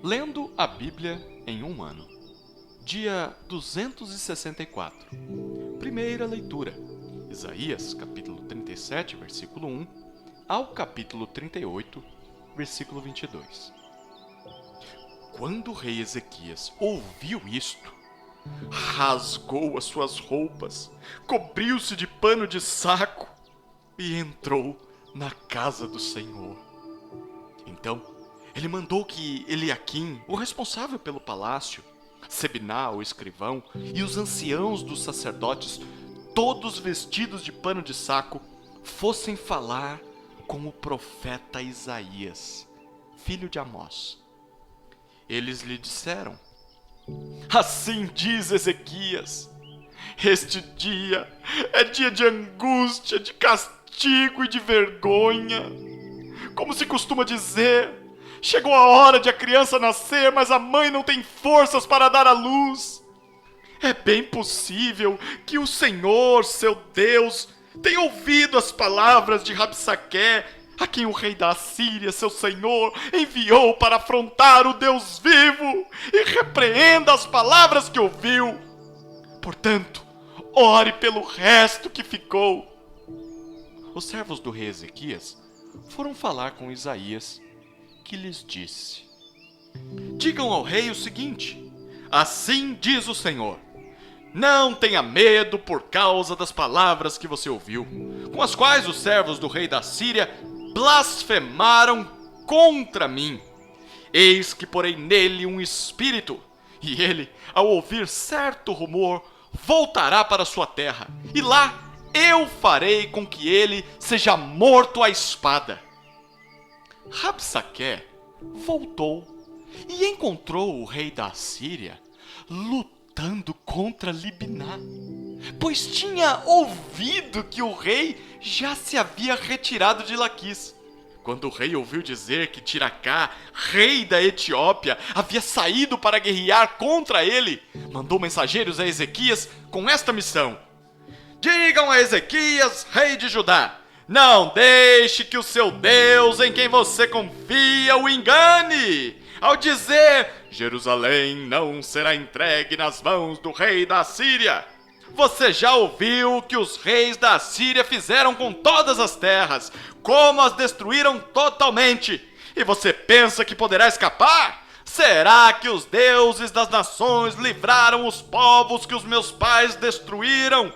Lendo a Bíblia em um ano. Dia 264. Primeira leitura. Isaías, capítulo 37, versículo 1, ao capítulo 38, versículo 22. Quando o rei Ezequias ouviu isto, rasgou as suas roupas, cobriu-se de pano de saco e entrou na casa do Senhor. Então, ele mandou que Eliaquim, o responsável pelo palácio, Sebná, o escrivão, e os anciãos dos sacerdotes, todos vestidos de pano de saco, fossem falar com o profeta Isaías, filho de Amós. Eles lhe disseram: assim diz Ezequias, este dia é dia de angústia, de castigo e de vergonha. Como se costuma dizer, chegou a hora de a criança nascer, mas a mãe não tem forças para dar à luz. É bem possível que o Senhor, seu Deus, tenha ouvido as palavras de Rabsaque, a quem o rei da Assíria, seu senhor, enviou para afrontar o Deus vivo, e repreenda as palavras que ouviu. Portanto, ore pelo resto que ficou. Os servos do rei Ezequias foram falar com Isaías, que lhes disse: digam ao rei o seguinte: assim diz o Senhor, não tenha medo por causa das palavras que você ouviu, com as quais os servos do rei da Síria blasfemaram contra mim. Eis que porei nele um espírito, e ele, ao ouvir certo rumor, voltará para sua terra, e lá eu farei com que ele seja morto à espada. Rabsaque voltou e encontrou o rei da Síria lutando contra Libná, pois tinha ouvido que o rei já se havia retirado de Laquis. Quando o rei ouviu dizer que Tiracá, rei da Etiópia, havia saído para guerrear contra ele, mandou mensageiros a Ezequias com esta missão: digam a Ezequias, rei de Judá, não deixe que o seu Deus, em quem você confia, o engane, ao dizer: Jerusalém não será entregue nas mãos do rei da Síria. Você já ouviu o que os reis da Síria fizeram com todas as terras, como as destruíram totalmente, e você pensa que poderá escapar? Será que os deuses das nações livraram os povos que os meus pais destruíram?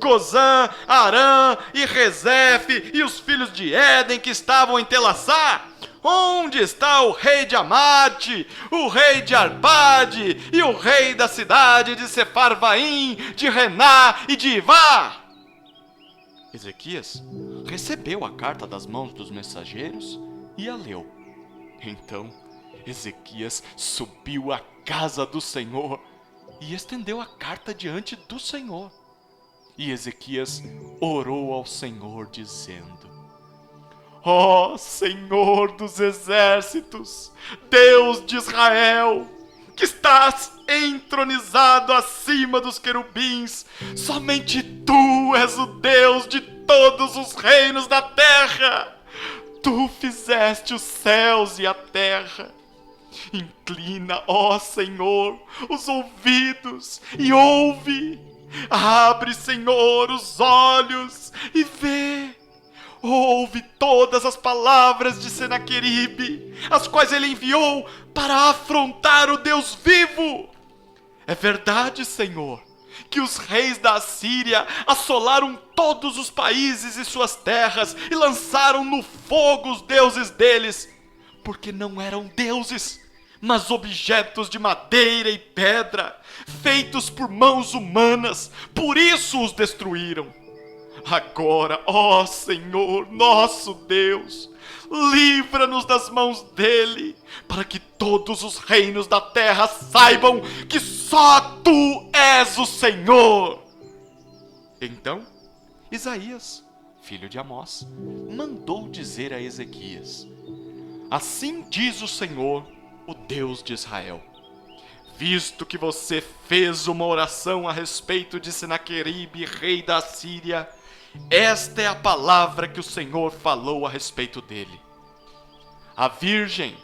Gozã, Arã e Rezefe e os filhos de Éden que estavam em Telassá? Onde está o rei de Amate, o rei de Arpade e o rei da cidade de Sefarvaim, de Rená e de Ivá? Ezequias recebeu a carta das mãos dos mensageiros e a leu. Então Ezequias subiu à casa do Senhor e estendeu a carta diante do Senhor. E Ezequias orou ao Senhor, dizendo: ó Senhor dos exércitos, Deus de Israel, que estás entronizado acima dos querubins, somente tu és o Deus de todos os reinos da terra. Tu fizeste os céus e a terra. Inclina, ó Senhor, os ouvidos e ouve. Abre, Senhor, os olhos e vê. Ouve todas as palavras de Senaqueribe, as quais ele enviou para afrontar o Deus vivo. É verdade, Senhor, que os reis da Assíria assolaram todos os países e suas terras e lançaram no fogo os deuses deles, porque não eram deuses, mas objetos de madeira e pedra, feitos por mãos humanas, por isso os destruíram. Agora, ó Senhor, nosso Deus, livra-nos das mãos dele, para que todos os reinos da terra saibam que só tu és o Senhor. Então, Isaías, filho de Amós, mandou dizer a Ezequias: assim diz o Senhor, o Deus de Israel: visto que você fez uma oração a respeito de Senaqueribe, rei da Síria, esta é a palavra que o Senhor falou a respeito dele. A virgem,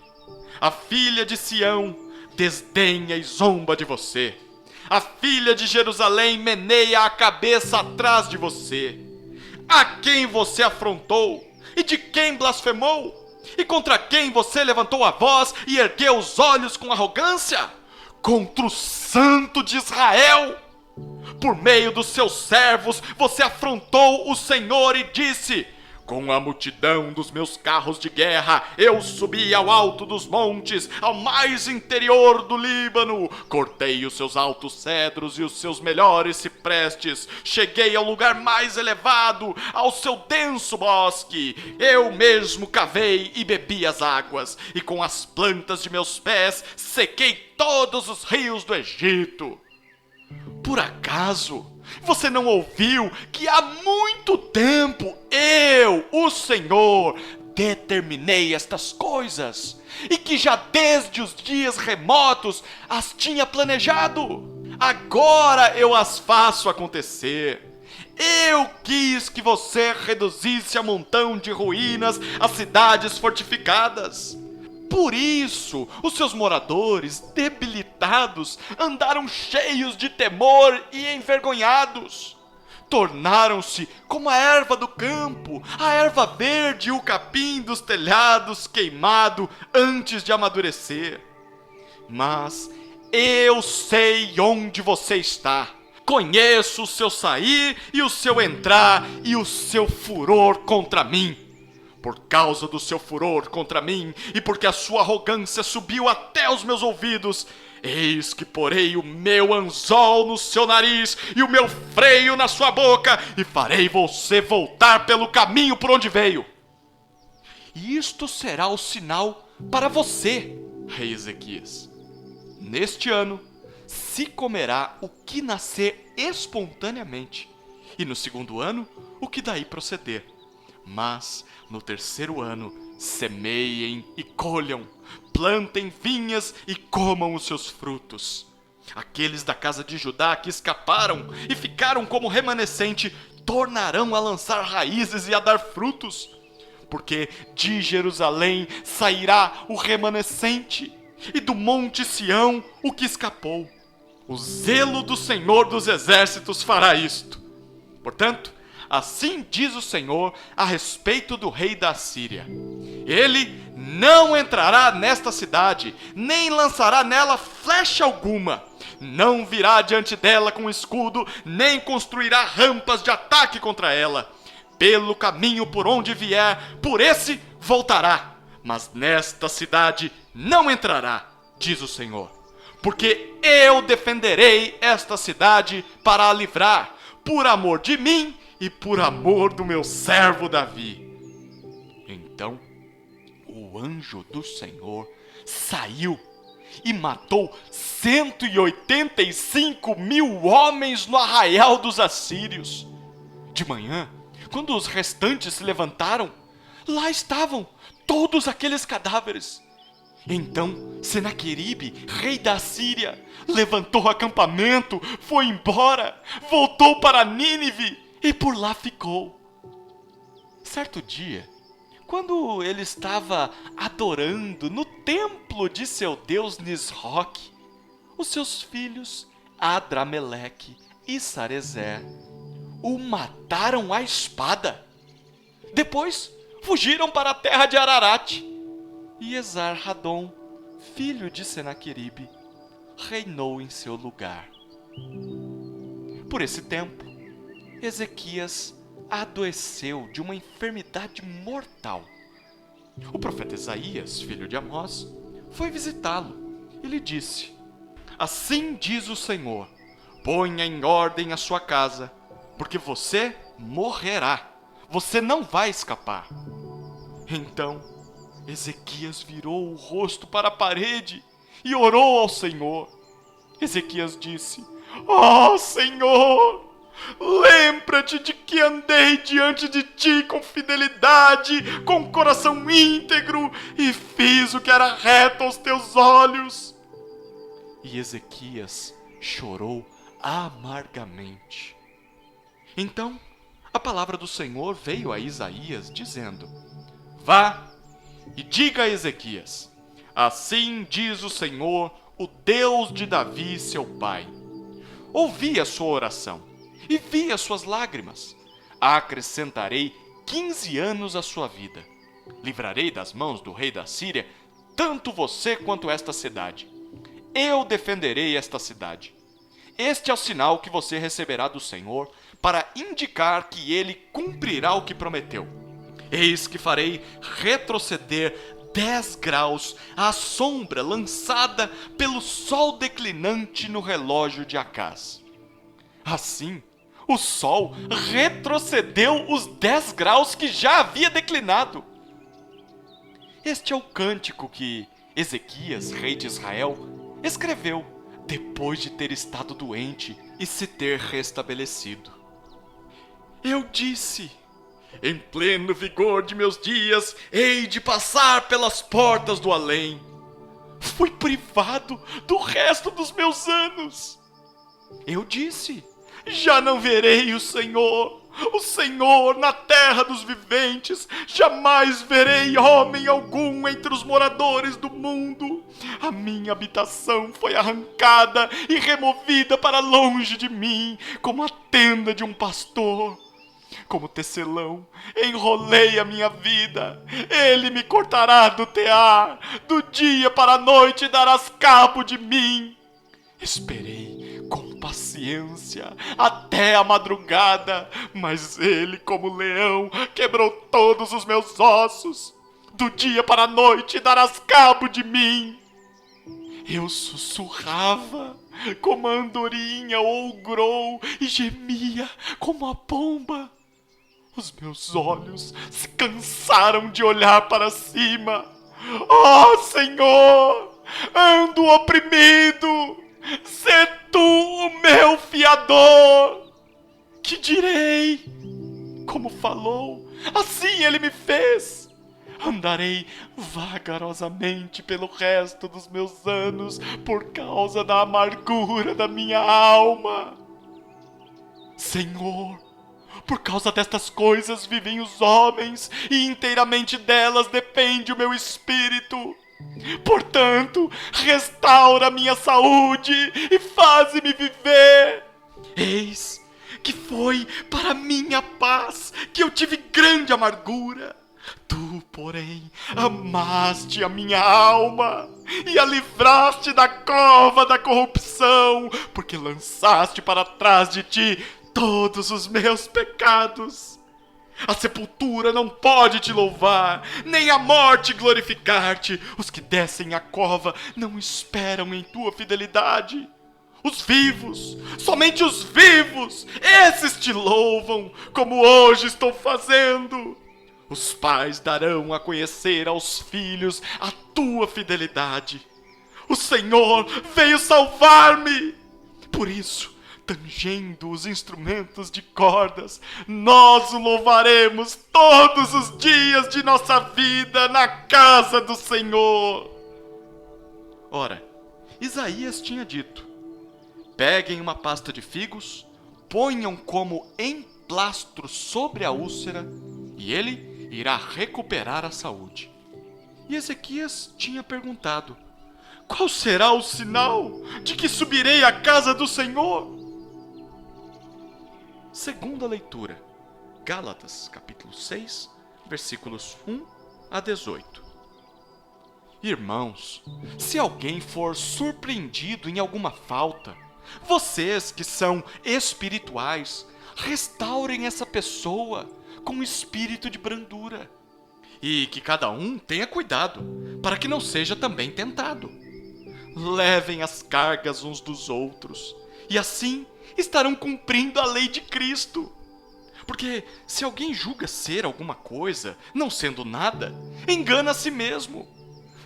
a filha de Sião, desdenha e zomba de você. A filha de Jerusalém meneia a cabeça atrás de você. A quem você afrontou? E de quem blasfemou? E contra quem você levantou a voz e ergueu os olhos com arrogância? Contra o Santo de Israel. Por meio dos seus servos você afrontou o Senhor e disse: com a multidão dos meus carros de guerra, eu subi ao alto dos montes, ao mais interior do Líbano. Cortei os seus altos cedros e os seus melhores ciprestes. Cheguei ao lugar mais elevado, ao seu denso bosque. Eu mesmo cavei e bebi as águas, e com as plantas de meus pés sequei todos os rios do Egito. Por acaso você não ouviu que há muito tempo eu, o Senhor, determinei estas coisas e que já desde os dias remotos as tinha planejado? Agora eu as faço acontecer. Eu quis que você reduzisse a montão de ruínas as cidades fortificadas. Por isso, os seus moradores, debilitados, andaram cheios de temor e envergonhados. Tornaram-se como a erva do campo, a erva verde e o capim dos telhados queimado antes de amadurecer. Mas eu sei onde você está. Conheço o seu sair e o seu entrar e o seu furor contra mim. Por causa do seu furor contra mim, e porque a sua arrogância subiu até os meus ouvidos, eis que porei o meu anzol no seu nariz e o meu freio na sua boca, e farei você voltar pelo caminho por onde veio. E isto será o sinal para você, rei Ezequias. Neste ano se comerá o que nascer espontaneamente, e no segundo ano o que daí proceder. Mas no terceiro ano semeiem e colham, plantem vinhas e comam os seus frutos. Aqueles da casa de Judá que escaparam e ficaram como remanescente tornarão a lançar raízes e a dar frutos, porque de Jerusalém sairá o remanescente e do monte Sião o que escapou. O zelo do Senhor dos Exércitos fará isto. Portanto, assim diz o Senhor a respeito do rei da Assíria: ele não entrará nesta cidade, nem lançará nela flecha alguma, não virá diante dela com escudo, nem construirá rampas de ataque contra ela. Pelo caminho por onde vier, por esse voltará, mas nesta cidade não entrará, diz o Senhor. Porque eu defenderei esta cidade para a livrar, por amor de mim e por amor do meu servo Davi. Então o anjo do Senhor saiu e matou 185.000 homens no arraial dos assírios. De manhã, quando os restantes se levantaram, lá estavam todos aqueles cadáveres. Então Senaqueribe, rei da Síria, levantou acampamento, foi embora, voltou para Nínive e por lá ficou. Certo dia, quando ele estava adorando no templo de seu deus Nisroque, os seus filhos Adrameleque e Sarezer o mataram à espada. Depois fugiram para a terra de Ararat, e Esar-Hadon, filho de Senaqueribe, reinou em seu lugar. Por esse tempo, Ezequias adoeceu de uma enfermidade mortal. O profeta Isaías, filho de Amós, foi visitá-lo e lhe disse: assim diz o Senhor, ponha em ordem a sua casa, porque você morrerá, você não vai escapar. Então Ezequias virou o rosto para a parede e orou ao Senhor. Ezequias disse: ó Senhor, lembra-te de que andei diante de ti com fidelidade, com coração íntegro, e fiz o que era reto aos teus olhos. E Ezequias chorou amargamente. Então a palavra do Senhor veio a Isaías, dizendo: vá e diga a Ezequias: assim diz o Senhor, o Deus de Davi, seu pai. Ouvi a sua oração e vi as suas lágrimas. Acrescentarei 15 anos à sua vida. Livrarei das mãos do rei da Síria tanto você quanto esta cidade. Eu defenderei esta cidade. Este é o sinal que você receberá do Senhor para indicar que ele cumprirá o que prometeu. Eis que farei retroceder 10 graus a sombra lançada pelo sol declinante no relógio de Acaz. Assim, o sol retrocedeu os 10 graus que já havia declinado. Este é o cântico que Ezequias, rei de Israel, escreveu depois de ter estado doente e se ter restabelecido. Eu disse: em pleno vigor de meus dias, hei de passar pelas portas do além. Fui privado do resto dos meus anos. Eu disse: já não verei o Senhor na terra dos viventes. Jamais verei homem algum entre os moradores do mundo. A minha habitação foi arrancada e removida para longe de mim, como a tenda de um pastor. Como tecelão, enrolei a minha vida. Ele me cortará do tear, do dia para a noite darás cabo de mim. Esperei com paciência até a madrugada, mas ele, como leão, quebrou todos os meus ossos. Do dia para a noite darás cabo de mim. Eu sussurrava como a andorinha ou o grou e gemia como a pomba. Os meus olhos se cansaram de olhar para cima. Ó Senhor, ando oprimido. Sê tu o meu fiador. Que direi? Como falou, assim ele me fez. Andarei vagarosamente pelo resto dos meus anos por causa da amargura da minha alma. Senhor, por causa destas coisas vivem os homens, e inteiramente delas depende o meu espírito. Portanto, restaura minha saúde e faze-me viver. Eis que foi para minha paz que eu tive grande amargura. Tu, porém, amaste a minha alma e a livraste da cova da corrupção, porque lançaste para trás de ti todos os meus pecados. A sepultura não pode te louvar, nem a morte glorificar-te. Os que descem à cova não esperam em tua fidelidade. Os vivos, somente os vivos, esses te louvam, como hoje estou fazendo. Os pais darão a conhecer aos filhos a tua fidelidade. O Senhor veio salvar-me. Por isso, tangendo os instrumentos de cordas, nós o louvaremos todos os dias de nossa vida na casa do Senhor. Ora, Isaías tinha dito: peguem uma pasta de figos, ponham como emplastro sobre a úlcera, e ele irá recuperar a saúde. E Ezequias tinha perguntado: qual será o sinal de que subirei à casa do Senhor? Segunda leitura, Gálatas, capítulo 6, versículos 1 a 18. Irmãos, se alguém for surpreendido em alguma falta, vocês que são espirituais, restaurem essa pessoa com espírito de brandura. E que cada um tenha cuidado, para que não seja também tentado. Levem as cargas uns dos outros, e assim estarão cumprindo a lei de Cristo. Porque se alguém julga ser alguma coisa, não sendo nada, engana a si mesmo.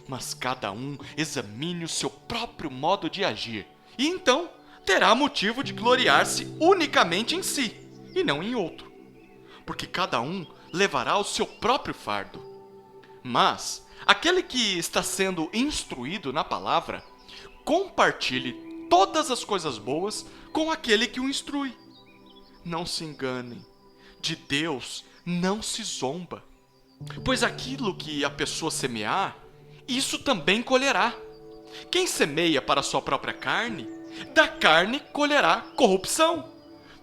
Mas cada um examine o seu próprio modo de agir, e então terá motivo de gloriar-se unicamente em si, e não em outro. Porque cada um levará o seu próprio fardo. Mas aquele que está sendo instruído na palavra, compartilhe todas as coisas boas com aquele que o instrui. Não se enganem, de Deus não se zomba. Pois aquilo que a pessoa semear, isso também colherá. Quem semeia para a sua própria carne, da carne colherá corrupção.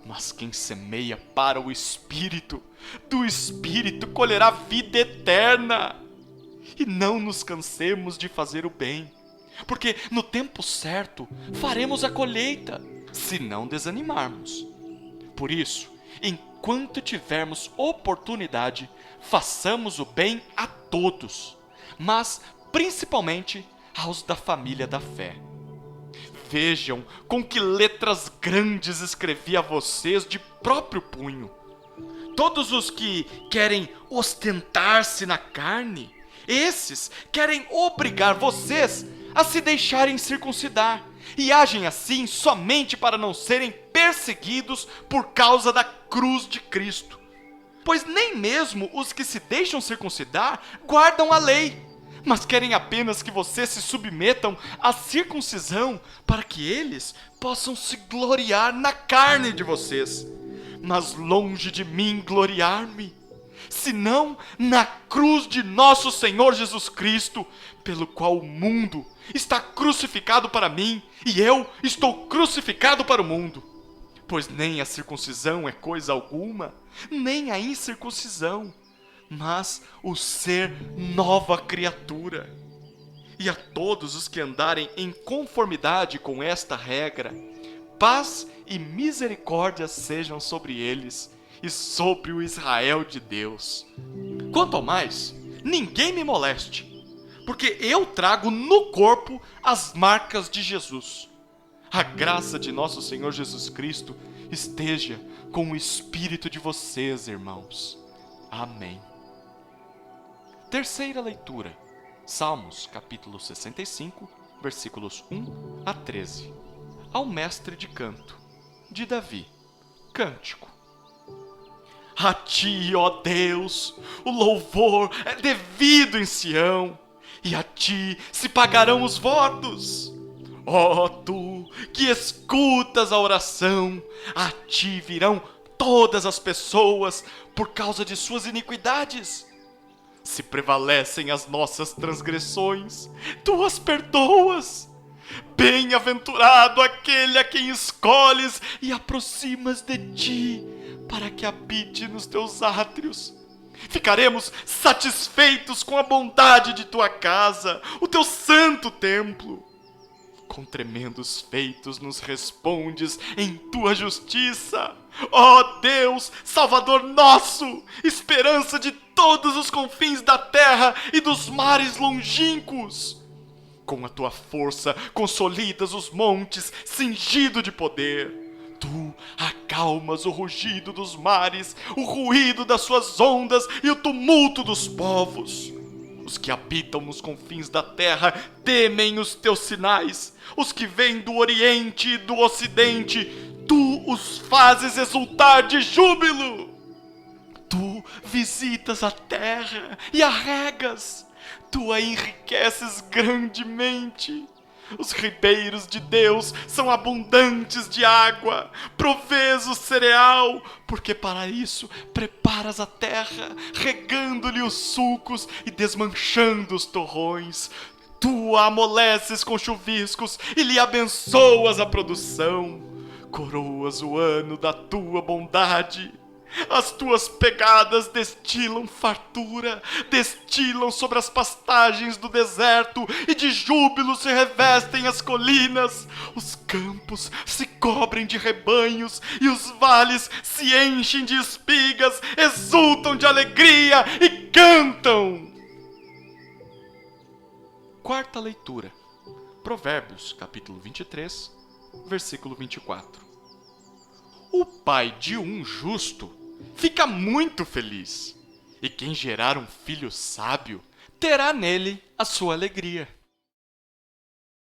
Mas quem semeia para o Espírito, do Espírito colherá vida eterna. E não nos cansemos de fazer o bem, porque no tempo certo faremos a colheita, se não desanimarmos. Por isso, enquanto tivermos oportunidade, façamos o bem a todos, mas principalmente aos da família da fé. Vejam com que letras grandes escrevi a vocês de próprio punho. Todos os que querem ostentar-se na carne, esses querem obrigar vocês a se deixarem circuncidar, e agem assim somente para não serem perseguidos por causa da cruz de Cristo. Pois nem mesmo os que se deixam circuncidar guardam a lei, mas querem apenas que vocês se submetam à circuncisão para que eles possam se gloriar na carne de vocês. Mas longe de mim gloriar-me, senão na cruz de nosso Senhor Jesus Cristo, pelo qual o mundo está crucificado para mim e eu estou crucificado para o mundo. Pois nem a circuncisão é coisa alguma, nem a incircuncisão, mas o ser nova criatura. E a todos os que andarem em conformidade com esta regra, paz e misericórdia sejam sobre eles e sobre o Israel de Deus. Quanto ao mais, ninguém me moleste, porque eu trago no corpo as marcas de Jesus. A graça de nosso Senhor Jesus Cristo esteja com o espírito de vocês, irmãos. Amém. Terceira leitura, Salmos, capítulo 65, versículos 1 a 13. Ao mestre de canto, de Davi, cântico. A ti, ó Deus, o louvor é devido em Sião, e a ti se pagarão os votos. Ó tu, que escutas a oração, a ti virão todas as pessoas por causa de suas iniquidades. Se prevalecem as nossas transgressões, tu as perdoas. Bem-aventurado aquele a quem escolhes e aproximas de ti, para que habite nos teus átrios. Ficaremos satisfeitos com a bondade de tua casa, o teu santo templo. Com tremendos feitos nos respondes em tua justiça. Ó Deus, Salvador nosso, esperança de todos os confins da terra e dos mares longínquos. Com a tua força consolidas os montes, cingido de poder. Tu acalmas o rugido dos mares, o ruído das suas ondas e o tumulto dos povos. Os que habitam nos confins da terra temem os teus sinais. Os que vêm do Oriente e do Ocidente, tu os fazes exultar de júbilo. Tu visitas a terra e a regas. Tu a enriqueces grandemente. Os ribeiros de Deus são abundantes de água. Provês o cereal, porque para isso preparas a terra, regando-lhe os sulcos e desmanchando os torrões. Tu a amoleces com chuviscos e lhe abençoas a produção. Coroas o ano da tua bondade. As tuas pegadas destilam fartura, destilam sobre as pastagens do deserto, e de júbilo se revestem as colinas. Os campos se cobrem de rebanhos, e os vales se enchem de espigas, exultam de alegria e cantam. Quarta leitura, Provérbios, capítulo 23, versículo 24. O pai de um justo fica muito feliz, e quem gerar um filho sábio terá nele a sua alegria.